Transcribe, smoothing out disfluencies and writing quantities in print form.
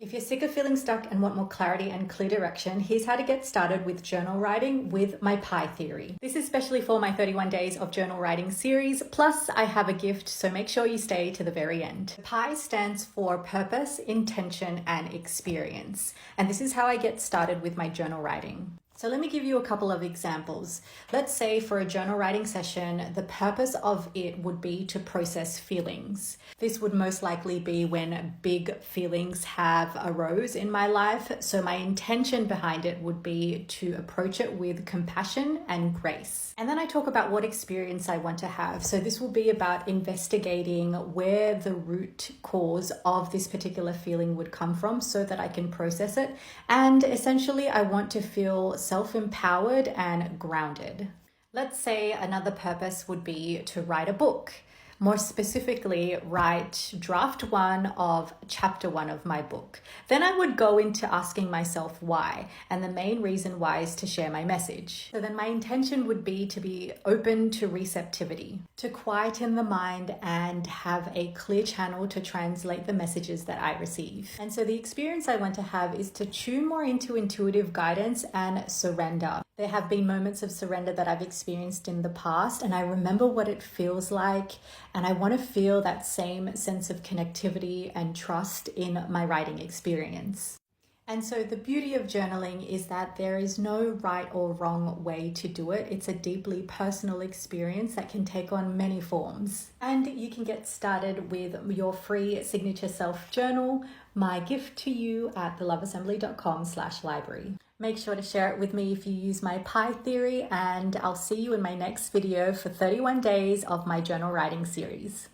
If you're sick of feeling stuck and want more clarity and clear direction, here's how to get started with journal writing with my PI theory. This is especially for my 31 days of journal writing series, plus I have a gift, so make sure you stay to the very end. PI stands for purpose, intention, and experience. And this is how I get started with my journal writing. So let me give you a couple of examples. Let's say for a journal writing session, the purpose of it would be to process feelings. This would most likely be when big feelings have arose in my life. So my intention behind it would be to approach it with compassion and grace. And then I talk about what experience I want to have. So this will be about investigating where the root cause of this particular feeling would come from so that I can process it. And essentially, I want to feel self-empowered and grounded. Let's say another purpose would be to write a book. More specifically, write draft 1 of chapter 1 of my book. Then I would go into asking myself why, and the main reason why is to share my message. So then my intention would be to be open to receptivity, to quieten the mind and have a clear channel to translate the messages that I receive. And so the experience I want to have is to tune more into intuitive guidance and surrender. There have been moments of surrender that I've experienced in the past, and I remember what it feels like, and I want to feel that same sense of connectivity and trust in my writing experience. And so the beauty of journaling is that there is no right or wrong way to do it. It's a deeply personal experience that can take on many forms. And you can get started with your free signature self journal, my gift to you, at theloveassembly.com/library. Make sure to share it with me if you use my PI theory, and I'll see you in my next video for 31 days of my journal writing series.